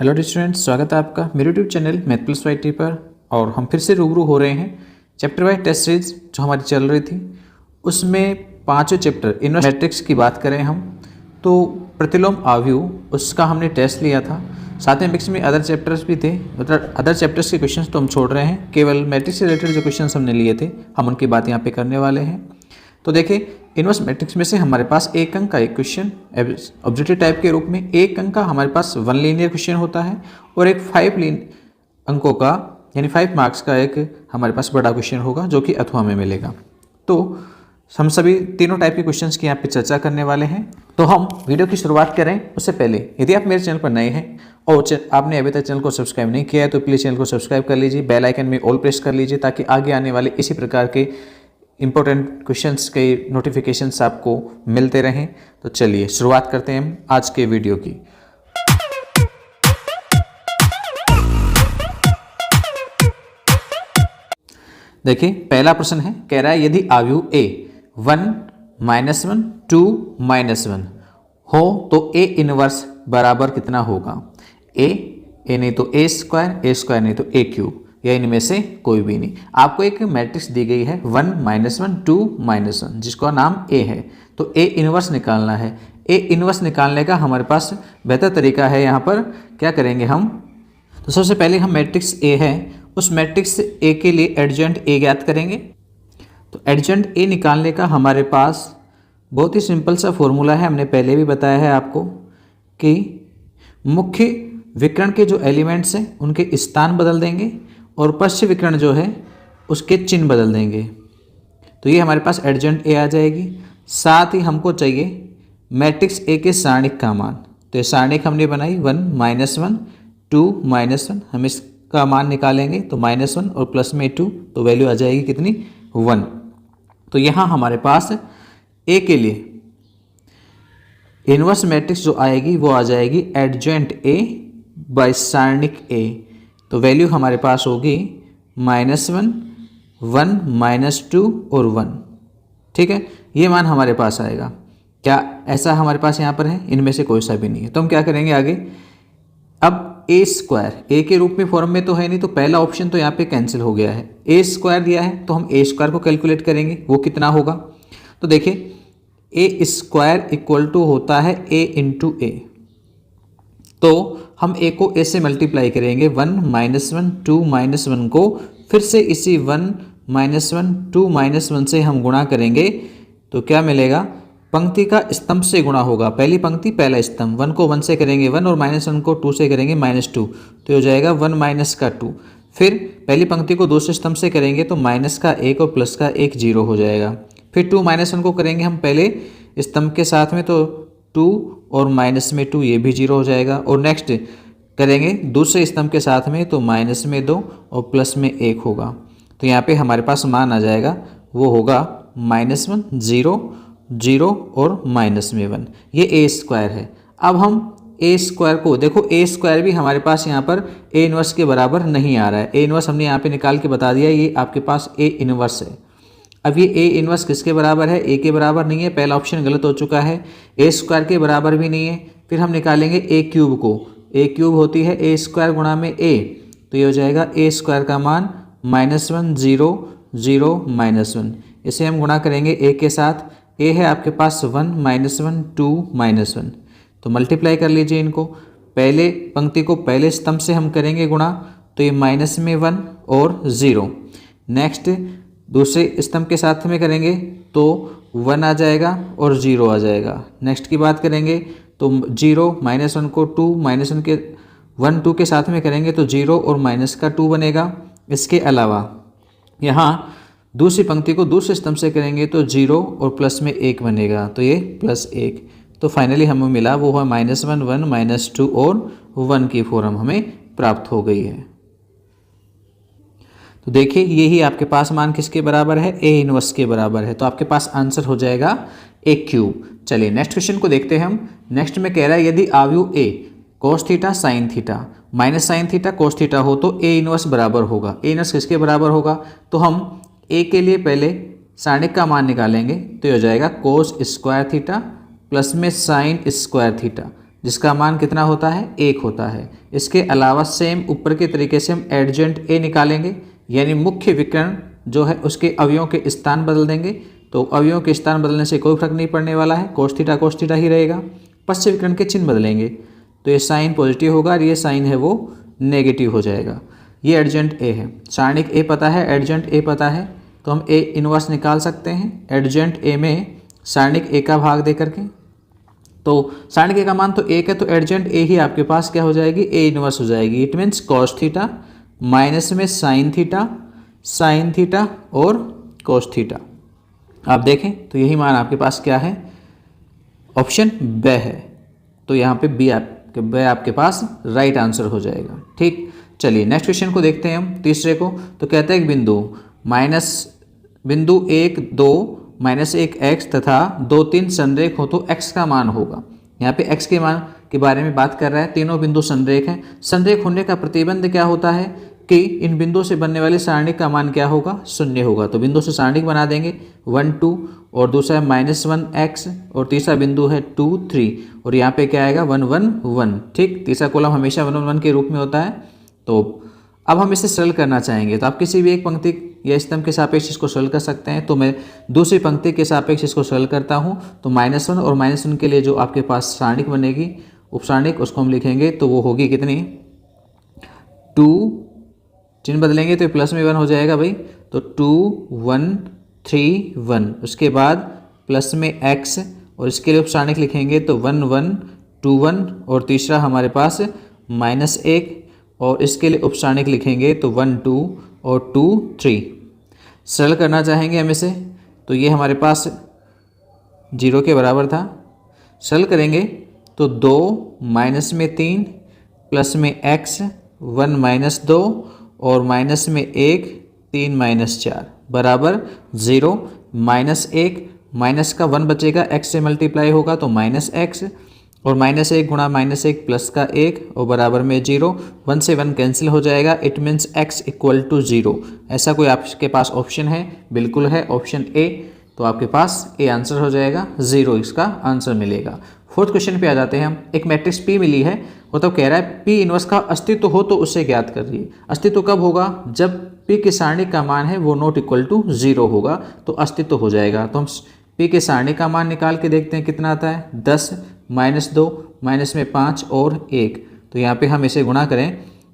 Hello students, स्वागत है आपका मेरे YouTube channel math plus YT पर। और हम फिर से रूबरू हो रहे हैं चैप्टर वाइज टेस्ट सीरीज जो हमारी चल रही थी, उसमें पांचों चैप्टर इनवर्स मैट्रिक्स की बात करें हम तो प्रतिलोम अवयव उसका हमने टेस्ट लिया था। साथ में मिक्स में अदर चैप्टर्स भी थे, मतलब अदर चैप्टर्स के क्वेश्चंस तो हम छोड़ रहे हैं, केवल मैट्रिक्स से रिलेटेड जो क्वेश्चंस हमने लिए थे हम उनकी बात यहाँ पे करने वाले हैं। तो देखिए, इनवर्स मैट्रिक्स में से हमारे पास एक अंक का एक क्वेश्चन ऑब्जेक्टिव टाइप के रूप में, एक अंक का हमारे पास वन लीनियर क्वेश्चन होता है और एक 5 अंकों का यानी 5 मार्क्स का एक हमारे पास बड़ा क्वेश्चन होगा जो कि अथवा में मिलेगा। तो हम सभी तीनों टाइप के क्वेश्चंस की यहाँ पे चर्चा करने वाले हैं। तो हम वीडियो की शुरुआत करें उससे पहले यदि आप मेरे चैनल पर नए हैं और आपने अभी तक चैनल को सब्सक्राइब नहीं किया है तो प्लीज़ चैनल को सब्सक्राइब कर लीजिए, बेल आइकन में ऑल प्रेस कर लीजिए ताकि आगे आने वाले इसी प्रकार के इंपॉर्टेंट क्वेश्चंस के नोटिफिकेशंस आपको मिलते रहें। तो चलिए शुरुआत करते हैं हम आज के वीडियो की। देखिए, पहला प्रश्न है, कह रहा है यदि अवयव a 1 -1 2 -1 हो तो a इनवर्स बराबर कितना होगा। a नहीं तो a स्क्वायर नहीं तो a क्यूब, या इनमें से कोई भी नहीं। आपको एक मैट्रिक्स दी गई है 1 -1 2 -1 जिसका नाम a है, तो a इनवर्स निकालना है। a इनवर्स निकालने का हमारे पास बेहतर तरीका है। यहाँ पर क्या करेंगे हम, तो सबसे पहले हम मैट्रिक्स a है उस मैट्रिक्स a के लिए एडजेंट a ज्ञात करेंगे। तो एडजेंट a निकालने का हमारे पास बहुत ही सिंपल सा फॉर्मूला है, हमने पहले भी बताया है आपको कि मुख्य विकर्ण के जो एलिमेंट्स हैं उनके स्थान बदल देंगे और पश्च विकर्ण जो है उसके चिन्ह बदल देंगे। तो ये हमारे पास एडजेंट a आ जाएगी। साथ ही हमको चाहिए मैट्रिक्स a के सारणिक का मान। तो ये सारणिक हमने बनाई 1 -1 2 -1, हम इसका मान निकालेंगे तो -1 और प्लस में 2, तो वैल्यू आ जाएगी कितनी 1। तो यहाँ हमारे पास a के लिए इनवर्स मैट्रिक्स जो आएगी वो आ जाएगी एडजेंट a बाय सारणिक a। तो वैल्यू हमारे पास होगी -1 1 -2 और 1। ठीक है, ये मान हमारे पास आएगा। क्या ऐसा हमारे पास यहाँ पर है? इनमें से कोई सा भी नहीं है। तो हम क्या करेंगे आगे, अब a स्क्वायर a के रूप में फॉर्म में तो है नहीं, तो पहला ऑप्शन तो यहाँ पे कैंसिल हो गया है। a स्क्वायर दिया है तो हम a स्क्वायर को कैलकुलेट करेंगे, वो कितना होगा। तो देखिए, a स्क्वायर इक्वल टू होता है a इंटू a। तो हम a को a से मल्टीप्लाई करेंगे 1 -1 2 -1 को फिर से इसी 1 -1 2 -1 से हम गुणा करेंगे तो क्या मिलेगा, पंक्ति का स्तंभ से गुणा होगा। पहली पंक्ति पहला स्तंभ, 1 को 1 से करेंगे 1 और -1 को 2 से करेंगे -2, तो हो जाएगा 1 माइनस का 2। फिर पहली पंक्ति को दूसरे स्तंभ से करेंगे तो माइनस का 1 और प्लस का 1 0 हो जाएगा। फिर 2 -1 को करेंगे हम पहले स्तंभ के साथ में तो 2 और माइनस में 2 ये भी 0 हो जाएगा। और नेक्स्ट करेंगे दूसरे स्तंभ के साथ में तो माइनस में 2 और प्लस में 1 होगा। तो यहाँ पे हमारे पास मान आ जाएगा, वो होगा -1 0 0 और माइनस में 1। ये a स्क्वायर है। अब हम a स्क्वायर को देखो, a स्क्वायर भी हमारे पास यहाँ पर a इनवर्स के बराबर नहीं आ रहा है। a इनवर्स हमने यहाँ पे निकाल के बता दिया, ये आपके पास a इनवर्स है। अब ये a इनवर्स किसके बराबर है, a के बराबर नहीं है, पहला ऑप्शन गलत हो चुका है। a स्क्वायर के बराबर भी नहीं है। फिर हम निकालेंगे a क्यूब को, a क्यूब होती है a स्क्वायर गुणा में a, तो ये हो जाएगा a स्क्वायर का मान -1 0 0 -1। इसे हम गुणा करेंगे a के साथ, a है आपके पास 1 -1 2 -1, तो मल्टीप्लाई कर लीजिए इनको। पहले पंक्ति को पहले स्तंभ से हम करेंगे गुणा, तो ये माइनस में 1 और 0। नेक्स्ट दूसरे स्तंभ के साथ में करेंगे तो 1 आ जाएगा और 0 आ जाएगा। नेक्स्ट की बात करेंगे तो 0 -1 को 2 -1 के 1 2 के साथ में करेंगे तो 0 और माइनस का 2 बनेगा। इसके अलावा यहाँ दूसरी पंक्ति को दूसरे स्तंभ से करेंगे तो 0 और प्लस में 1 बनेगा, तो ये +1। तो फाइनली हमें मिला वो है -1 1 -2 और 1 की फॉर्म हमें प्राप्त हो गई है। तो देखिए, यही आपके पास मान किसके बराबर है, a इनवर्स के बराबर है। तो आपके पास आंसर हो जाएगा a क्यूब। चलिए नेक्स्ट क्वेश्चन को देखते हैं हम। नेक्स्ट में कह रहा है यदि अवयव a cos theta sin theta minus sine theta cos theta हो तो a इनवर्स बराबर होगा। a इनवर्स किसके बराबर होगा, तो हम a के लिए पहले सारणिक का मान निकालेंगे तो ये हो जाएगा cos स्क्वायर थीटा प्लस में sin स्क्वायर थीटा। जिसका मान कितना होता है 1 होता है। इसके अलावा सेम ऊपर के तरीके से हम एडजेंट ए निकालेंगे, यानी मुख्य विकर्ण जो है उसके अवयवों के स्थान बदल देंगे। तो अवयवों के स्थान बदलने से कोई फर्क नहीं पड़ने वाला है, कोस थीटा ही रहेगा। पश्च विकर्ण के चिन्ह बदलेंगे तो ये साइन पॉजिटिव होगा और ये साइन है वो नेगेटिव हो जाएगा। ये एडजेंट ए है, सारणिक ए पता है, एडजेंट ए पता है, तो हम ए इनवर्स निकाल सकते हैं एडजेंट ए में सारणिक ए का भाग दे करके। तो सारणिक ए का मान तो 1 है, तो एडजेंट ए ही आपके पास क्या हो जाएगी, ए इनवर्स हो जाएगी। It means cos theta minus में साइन थीटा और कोस थीटा। आप देखें तो यही मान आपके पास क्या है, ऑप्शन ब है। तो यहाँ पे बी आपके पास राइट आंसर हो जाएगा। ठीक, चलिए नेक्स्ट क्वेश्चन को देखते हैं हम, तीसरे को। तो कहते हैं एक बिंदु 1 2 -1 x तथा 2 3 संरेख हो तो x का मान होगा। यहाँ पे x के मान के बारे में बात कर रहा है। तीनों बिंदु संरेख हैं। संरेख होने का प्रतिबंध क्या होता है कि इन बिंदुओं से बनने वाली सारणिक का मान क्या होगा, 0 होगा। तो बिंदु से सारणिक बना देंगे 1 2, और दूसरा है -1 x, और तीसरा बिंदु है 2 3, और यहाँ पे क्या आएगा 1 1 1। ठीक, तीसरा कॉलम हमेशा 1 1 के रूप में होता है। तो अब हम इसे सरल करना चाहेंगे, तो आप किसी भी एक पंक्ति या स्तंभ के सापेक्ष इसको सरल कर सकते हैं। तो मैं दूसरी पंक्ति के सापेक्ष इसको सरल करता हूँ। तो -1 और -1 के लिए जो आपके पास सारणिक बनेगी, उपसारणिक, उसको हम लिखेंगे तो वो होगी कितनी, 2, चिन्ह बदलेंगे तो प्लस में 1 हो जाएगा भाई। तो 2 1 3 1, उसके बाद प्लस में x, और इसके लिए उपसारणिक लिखेंगे तो 1 1 2 1, और तीसरा हमारे पास -1, और इसके लिए उपसारणिक लिखेंगे तो 1 2 और 2 3। सरल करना चाहेंगे हम इसे, तो ये हमारे पास 0 के बराबर था। सरल करेंगे तो 2 माइनस में 3 प्लस में x 1 - 2 और माइनस में 1 3 - 4 बराबर 0। -1 माइनस का 1 बचेगा, x से मल्टीप्लाई होगा तो -x, और -1 गुणा -1 प्लस का 1 और बराबर में 0। 1 से 1 कैंसिल हो जाएगा। It means x equal to 0। ऐसा कोई आपके पास ऑप्शन है? बिल्कुल है, ऑप्शन ए। तो आपके पास ए आंसर हो जाएगा, 0 इसका आंसर मिलेगा। फोर्थ क्वेश्चन पे आ जाते हैं हम। एक मैट्रिक्स P मिली है, वो तो कह रहा है P इनवर्स का अस्तित्व हो तो उसे ज्ञात करिए। अस्तित्व कब होगा? जब P के सारणिक का मान है वो नॉट इक्वल टू 0 होगा, तो अस्तित्व हो जाएगा। तो हम P के सारणिक का मान निकाल के देखते हैं कितना आता है, 10 -2 माइनस में 5 और 1। तो यहाँ पे हम इसे गुणा करें,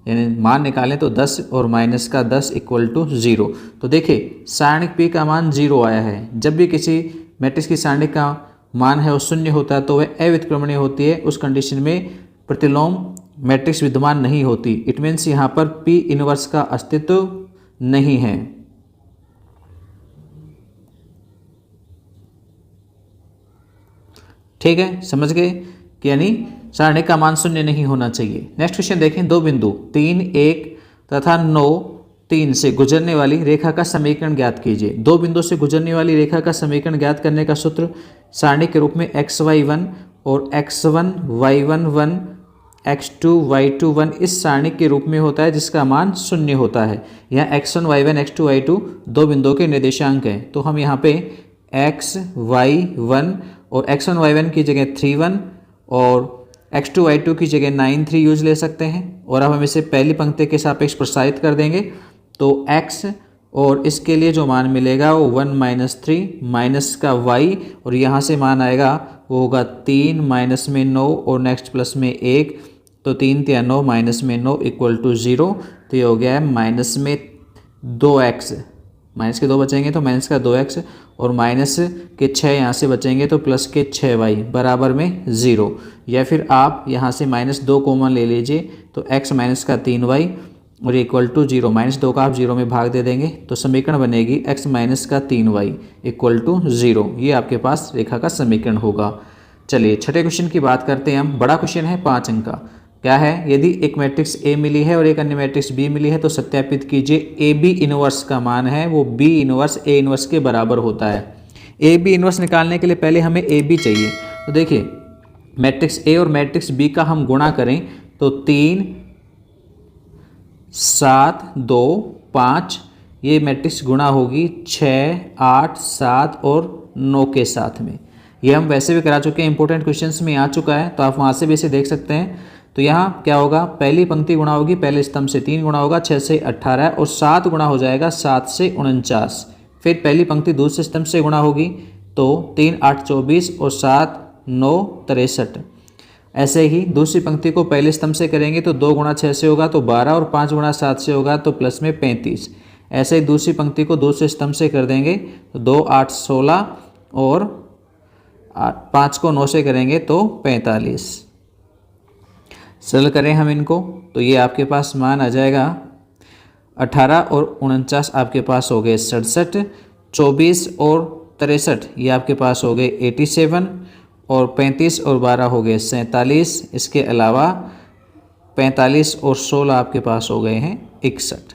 यानी मान निकालें तो 10 और माइनस का 10 इक्वल टू 0। तो देखिए सारणिक P का मान 0 आया है। जब भी किसी मैट्रिक्स की सारणिक का मान है वो 0 होता है तो वह अव्युत्क्रमणीय होती है। उस कंडीशन में प्रतिलोम मैट्रिक्स विद्यमान नहीं होती। इट मीन्स यहाँ पर P इनवर्स का अस्तित्व नहीं है। ठीक है, समझ गए कि यानी सारणिक का मान 0 नहीं होना चाहिए। नेक्स्ट क्वेश्चन देखें। दो बिंदु 3 1 तथा 9 3 से गुजरने वाली रेखा का समीकरण ज्ञात कीजिए। दो बिंदु से गुजरने वाली रेखा का समीकरण ज्ञात करने का सूत्र सारणी के रूप में xy1 और x1 y1 1 x2 y2 1 इस सारणी के रूप में होता है, जिसका मान 0 होता है। यहाँ x1 y1 x2 y2 दो बिंदुओं के निर्देशांक हैं। तो हम यहाँ पे x y1 और x1 y1 की जगह 3 1 और x2 y2 की जगह 9 3 यूज ले सकते हैं। और अब हम इसे पहली पंक्ति के सापेक्ष प्रसारित कर देंगे तो x और इसके लिए जो मान मिलेगा वो 1 - 3 माइनस का y, और यहाँ से मान आएगा वो होगा 3 माइनस में 9 और नेक्स्ट प्लस में 1। तो 3 3 9 माइनस में 9 इक्वल टू 0। तो ये हो गया है माइनस में 2x, माइनस के 2 बचेंगे तो माइनस का 2x, और माइनस के 6 यहाँ से बचेंगे तो प्लस के 6y बराबर में 0। या फिर आप यहाँ से -2 कॉमन ले लीजिए तो x माइनस का 3y और इक्वल टू 0। -2 का आप 0 में भाग दे देंगे तो समीकरण बनेगी x माइनस का 3y इक्वल टू 0। ये आपके पास रेखा का समीकरण होगा। चलिए छठे क्वेश्चन की बात करते हैं हम। बड़ा क्वेश्चन है 5 अंक का। क्या है? यदि एक मैट्रिक्स A मिली है और एक अन्य मैट्रिक्स B मिली है तो सत्यापित कीजिए AB इनवर्स का मान है वो B इनवर्स A इनवर्स के बराबर होता है। AB इनवर्स निकालने के लिए पहले हमें AB चाहिए। तो देखिए मैट्रिक्स A और मैट्रिक्स B का हम गुणा करें तो 3 7 2 5, ये मैट्रिक्स गुणा होगी 6 8 7 और 9 के साथ में। ये हम वैसे भी करा चुके हैं, इंपॉर्टेंट क्वेश्चंस में आ चुका है, तो आप वहाँ से भी इसे देख सकते हैं। तो यहाँ क्या होगा, पहली पंक्ति गुणा होगी पहले स्तंभ से 3 गुणा होगा 6 से 18 और 7 गुणा हो जाएगा 7 से 49। फिर पहली पंक्ति दूसरे स्तंभ से गुणा होगी तो 3 8 24 और 7 9 63। ऐसे ही दूसरी पंक्ति को पहले स्तंभ से करेंगे तो 2 गुणा 6 से होगा तो 12 और 5 गुणा 7 से होगा तो प्लस में 35। ऐसे ही दूसरी पंक्ति को दूसरे स्तंभ से कर देंगे तो 2 8 16 और 5 को 9 से करेंगे तो 45। सरल करें हम इनको तो ये आपके पास मान आ जाएगा 18 और 49 आपके पास हो गए 67, 24 और 63 ये आपके पास हो गए 87 और 35 और 12 हो गए 47। इसके अलावा 45 और 16 आपके पास हो गए हैं 61।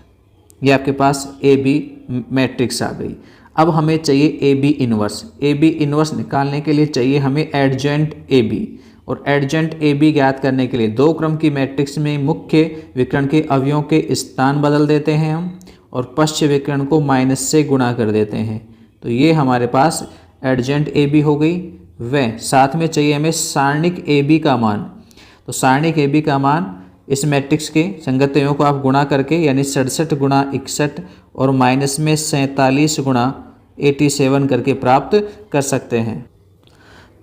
ये आपके पास ए बी मैट्रिक्स आ गई। अब हमें चाहिए A B inverse. A B inverse निकालने के लिए चाहिए हमें एडजेंट ए बी, और एडजेंट ए बी ज्ञात करने के लिए दो क्रम की मैट्रिक्स में मुख्य विकर्ण के अवयवों के स्थान बदल देते हैं हम, और पश्च विकर्ण को माइनस से गुणा कर देते हैं। तो ये हमारे पास एडजेंट ए बी हो गई। वह साथ में चाहिए हमें सारणिक ए बी का मान। तो सारणिक ए बी का मान इस मैट्रिक्स के संगत अवयवों को आप गुणा करके यानी 67 गुणा 61 और माइनस में 47 गुणा 87 करके प्राप्त कर सकते हैं।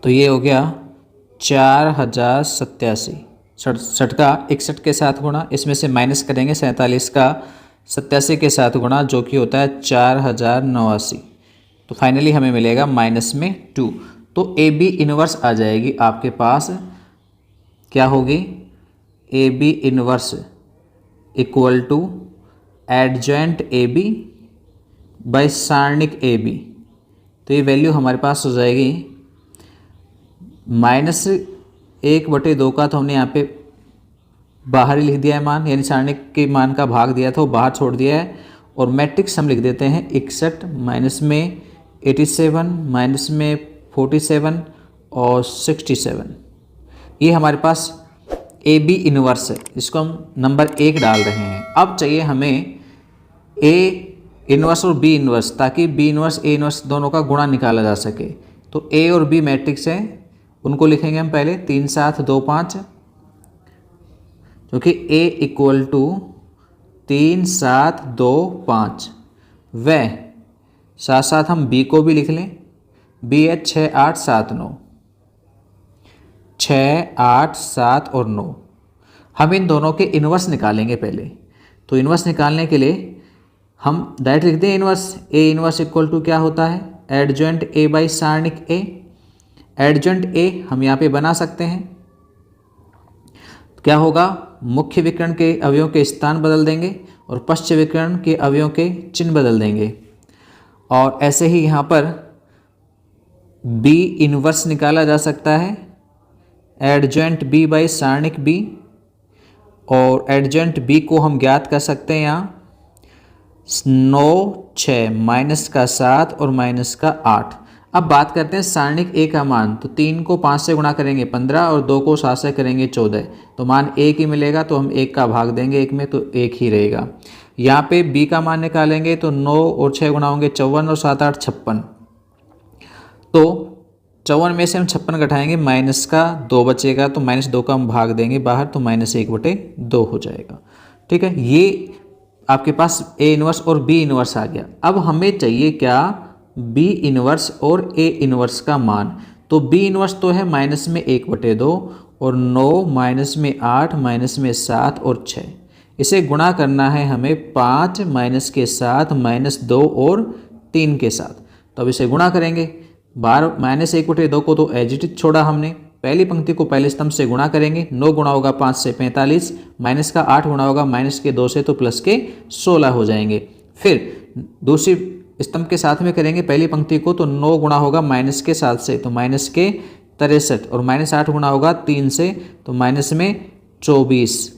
तो ये हो गया 4087। 67 का 61 के साथ गुणा, इसमें से माइनस करेंगे 47 का 87 के साथ गुणा, जो कि होता है 4089। तो फाइनली हमें मिलेगा माइनस में 2। तो ए बी इनवर्स आ जाएगी आपके पास, क्या होगी, A B inverse equal to adjoint A B by सारणिक ए बी। तो ये वैल्यू हमारे पास हो जाएगी -1/2 का, तो हमने यहाँ पे बाहर ही लिख दिया है मान, यानी सारणिक के मान का भाग दिया था वो बाहर छोड़ दिया है, और मैट्रिक्स हम लिख देते हैं 61 माइनस में 87 माइनस में 47 और 67। ये हमारे पास ए बी इनवर्स है, इसको हम नंबर 1 डाल रहे हैं। अब चाहिए हमें ए इनवर्स और बी इनवर्स, ताकि बी इनवर्स ए इनवर्स दोनों का गुणा निकाला जा सके। तो ए और बी मैट्रिक्स है, उनको लिखेंगे हम पहले 3 7 2 5, क्योंकि ए इक्वल टू 3 7 2 5। वह साथ साथ हम बी को भी लिख लें, बी है 6 8 7 9, 6 8 7 और 9। हम इन दोनों के इन्वर्स निकालेंगे पहले। तो इन्वर्स निकालने के लिए हम डायरेक्ट लिखते हैं inverse. A inverse equal to क्या होता है, एडजेंट ए बाई सारणिक ए। एडजेंट ए हम यहाँ पे बना सकते हैं, क्या होगा, मुख्य विकर्ण के अवयवों के स्थान बदल देंगे और पश्च विकर्ण के अवयवों के चिन्ह बदल देंगे। और ऐसे ही यहाँ पर बी इनवर्स निकाला जा सकता है, एडजेंट बी बाई सारणिक बी, और एडजेंट बी को हम ज्ञात कर सकते हैं यहाँ 9 6 माइनस का 7 और माइनस का 8। अब बात करते हैं सारणिक ए का मान। तो 3 को 5 से गुणा करेंगे 15 और 2 को 7 से करेंगे 14, तो मान 1 ही मिलेगा, तो हम 1 का भाग देंगे 1 में, तो 1 ही रहेगा। यहाँ पे बी का मान निकालेंगे तो 9 और 6 गुणा होंगे 54 और 7 8 56। तो 54 में से हम 56 घटाएंगे, माइनस का 2 बचेगा, तो -2 का हम भाग देंगे बाहर, तो -1/2 हो जाएगा। ठीक है, ये आपके पास ए इनवर्स और बी इनवर्स आ गया। अब हमें चाहिए क्या, बी इनवर्स और ए इनवर्स का मान। तो बी इनवर्स तो है -1/2 और 9 माइनस में 8 माइनस में 7 और 6। इसे गुणा करना है हमें 5 माइनस के साथ -2 और 3 के साथ। तो अब इसे गुणा करेंगे, बार -1/2 को तो एज इट इज छोड़ा हमने, पहली पंक्ति को पहले स्तंभ से गुणा करेंगे, 9 गुणा होगा 5 से 45, माइनस का 8 गुणा होगा माइनस के 2 से, तो प्लस के 16 हो जाएंगे। फिर दूसरी स्तंभ के साथ में करेंगे पहली पंक्ति को, तो 9 गुणा होगा माइनस के 7 से, तो माइनस के 63, और -8 गुणा होगा 3 से, तो माइनस में 24।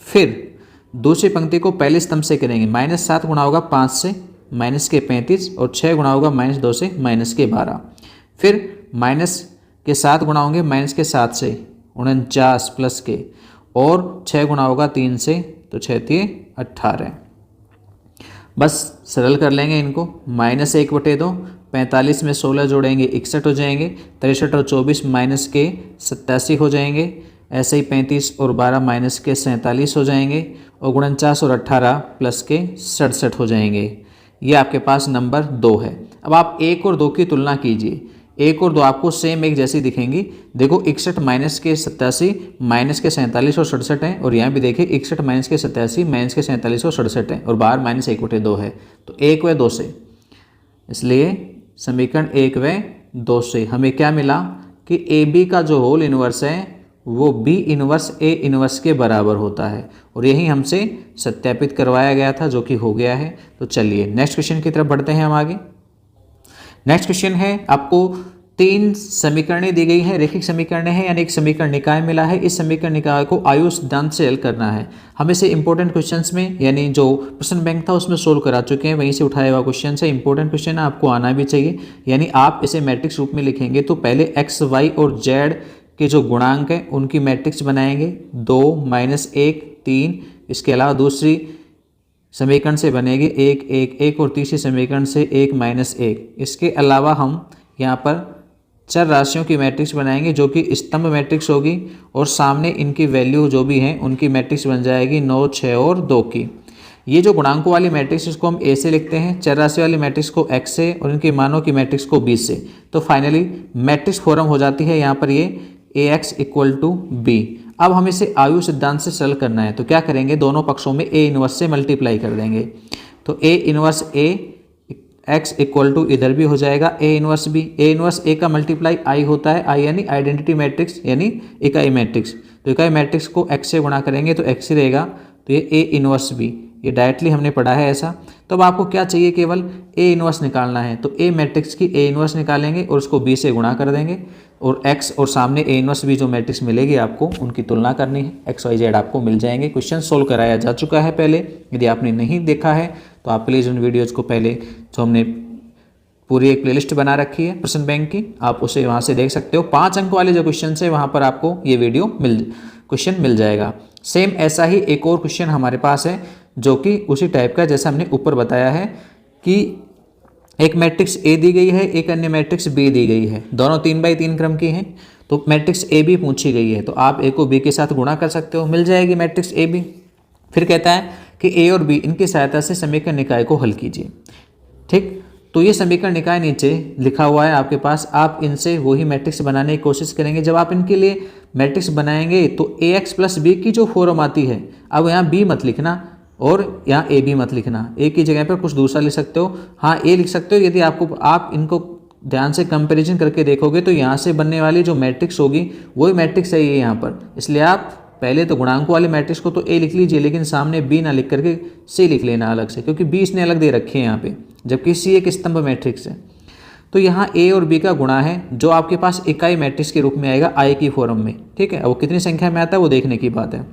फिर दूसरी पंक्ति को पहले स्तंभ से करेंगे, -7 गुणा होगा 5 से, माइनस के 35, और 6 गुणा होगा -2 से, माइनस के 12। फिर माइनस के 7 गुणा होंगे माइनस के 7 से 49 प्लस के, और 6 गुणा होगा 3 से, तो 6 18। बस सरल कर लेंगे इनको, -1/2 45 में 16 जोड़ेंगे 61 हो जाएंगे, 63 और 24 माइनस के 87 हो जाएंगे, ऐसे ही 35 और 12 माइनस के 47 हो जाएंगे, और 49 और 18 प्लस के 67 हो जाएंगे। ये आपके पास नंबर 2 है। अब आप 1 और 2 की तुलना कीजिए। 1 और 2 आपको सेम एक जैसी दिखेंगी। देखो 61 माइनस के 87 माइनस के 47 और 67 है, और यहाँ भी देखिए 61 माइनस के 87 माइनस के 47 और 67 है, और बाहर माइनस 1/2 है, तो 1 व 2 से, इसलिए समीकरण 1 व 2 से हमें क्या मिला कि ए बी का जो होल इन्वर्स है वो बी इन्वर्स ए इन्वर्स के बराबर होता है, और यही हमसे सत्यापित करवाया गया था, जो कि हो गया है। तो चलिए नेक्स्ट क्वेश्चन की तरफ बढ़ते हैं हम आगे। नेक्स्ट क्वेश्चन है, आपको 3 समीकरणें दी गई है, रैखिक समीकरण है, यानी एक समीकरण निकाय मिला है। इस समीकरण निकाय को आयु सिद्धांत से हल करना है। हम इसे इंपॉर्टेंट क्वेश्चंस में, यानी जो प्रश्न बैंक था उसमें सोल्व करा चुके हैं, वहीं से उठाया हुआ क्वेश्चन है। इंपॉर्टेंट क्वेश्चन है, आपको आना भी चाहिए। यानी आप इसे मैट्रिक्स रूप में लिखेंगे तो पहले एक्स वाई और जेड के जो गुणांक हैं उनकी मैट्रिक्स बनाएंगे, 2 -1 3। इसके अलावा दूसरी समीकरण से बनेगी 1 1 1, और तीसरी समीकरण से 1 -1। इसके अलावा हम यहाँ पर चर राशियों की मैट्रिक्स बनाएंगे, जो कि स्तंभ मैट्रिक्स होगी, और सामने इनकी वैल्यू जो भी हैं उनकी मैट्रिक्स बन जाएगी 9 6 और 2 की। ये जो गुणांकों वाली मैट्रिक्स इसको हम ए से लिखते हैं, चर राशि वाली मैट्रिक्स को एक्स से, और इनके मानों की मैट्रिक्स को बी से। तो फाइनली मैट्रिक्स फॉर्म हो जाती है यहाँ पर ये AX = B। अब हम इसे आयु सिद्धांत से सरल करना है, तो क्या करेंगे, दोनों पक्षों में A इन्वर्स से मल्टीप्लाई कर देंगे। तो A इन्वर्स A X = इधर भी हो जाएगा A inverse B। A inverse A का मल्टीप्लाई I होता है, I यानी आइडेंटिटी मैट्रिक्स, यानी इकाई मैट्रिक्स। तो इकाई मैट्रिक्स को X से गुणा करेंगे तो X ही रहेगा, तो ये A इन्वर्स B, ये डायरेक्टली हमने पढ़ा है ऐसा। तो अब आपको क्या चाहिए, केवल A इन्वर्स निकालना है। तो A मैट्रिक्स की A इन्वर्स निकालेंगे और उसको B से गुणा कर देंगे, और X और सामने A इन्वर्स B जो मैट्रिक्स मिलेगी आपको उनकी तुलना करनी है। X Y Z आपको मिल जाएंगे। क्वेश्चन सोल्व कराया जा चुका है पहले, यदि आपने नहीं देखा है तो आप प्लीज़ उन वीडियोज़ को पहले, जो हमने पूरी एक प्लेलिस्ट बना रखी है प्रश्न बैंक की, आप उसे वहाँ से देख सकते हो। 5 अंक वाले जो क्वेश्चन है वहाँ पर आपको ये वीडियो क्वेश्चन मिल जाएगा। सेम ऐसा ही एक और क्वेश्चन हमारे पास है, जो कि उसी टाइप का जैसा हमने ऊपर बताया है कि एक मैट्रिक्स A दी गई है, एक अन्य मैट्रिक्स B दी गई है, दोनों 3x3 क्रम की हैं। तो मैट्रिक्स AB पूछी गई है, तो आप A को B के साथ गुणा कर सकते हो, मिल जाएगी मैट्रिक्स AB। फिर कहता है कि A और B इनकी सहायता से समीकरण निकाय को हल कीजिए। ठीक, तो ये समीकरण निकाय नीचे लिखा हुआ है आपके पास, आप इनसे वही मैट्रिक्स बनाने की कोशिश करेंगे। जब आप इनके लिए मैट्रिक्स बनाएंगे तो AX + B की जो फॉर्म आती है, अब यहाँ B मत लिखना और यहाँ A B मत लिखना, A की जगह पर कुछ दूसरा लिख सकते हो। हाँ, A लिख सकते हो। यदि आप इनको ध्यान से कंपैरिजन करके देखोगे तो यहाँ से बनने वाली जो मैट्रिक्स होगी वही मैट्रिक्स है ये यहाँ पर। इसलिए आप पहले तो गुणांकों वाले मैट्रिक्स को तो A लिख लीजिए, लेकिन सामने B ना लिख करके C लिख लेना अलग से, क्योंकि B इसने अलग दे रखे हैं यहाँ पे, जबकि C एक स्तंभ मैट्रिक्स है। तो यहाँ A और B का गुणा है, जो आपके पास इकाई मैट्रिक्स के रूप में आएगा I की फॉर्म में। ठीक है, वो कितनी संख्या में आता है वो देखने की बात है।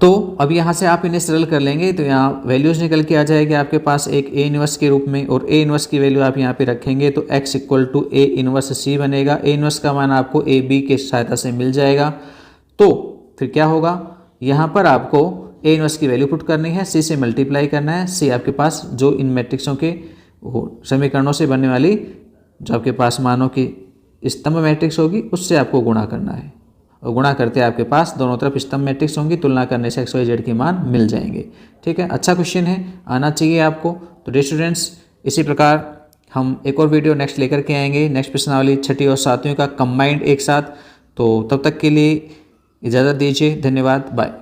तो अब यहाँ से आप इन्हें सरल कर लेंगे, तो यहाँ वैल्यूज़ निकल के आ जाएगी आपके पास एक A इन्वर्स के रूप में, और A इन्वर्स की वैल्यू आप यहाँ पे रखेंगे तो X = A इन्वर्स C बनेगा। A इन्वर्स का मान आपको A B के सहायता से मिल जाएगा। तो फिर क्या होगा, यहाँ पर आपको A इन्वर्स की वैल्यू पुट करनी है, C से मल्टीप्लाई करना है। C आपके पास जो इन मैट्रिक्सों के समीकरणों से बनने वाली जो आपके पास मानों की स्तंभ मैट्रिक्स होगी उससे आपको गुणा करना है, और गुणा करते आपके पास दोनों तरफ स्तंभ मैट्रिक्स होंगी, तुलना करने से XYZ के मान मिल जाएंगे। ठीक है, अच्छा क्वेश्चन है, आना चाहिए आपको। तो डियर स्टूडेंट्स, इसी प्रकार हम एक और वीडियो नेक्स्ट लेकर के आएंगे, नेक्स्ट प्रश्नावली 6ठी और 7वीं का कंबाइंड एक साथ। तो तब तक के लिए इजाज़त दीजिए, धन्यवाद, बाय।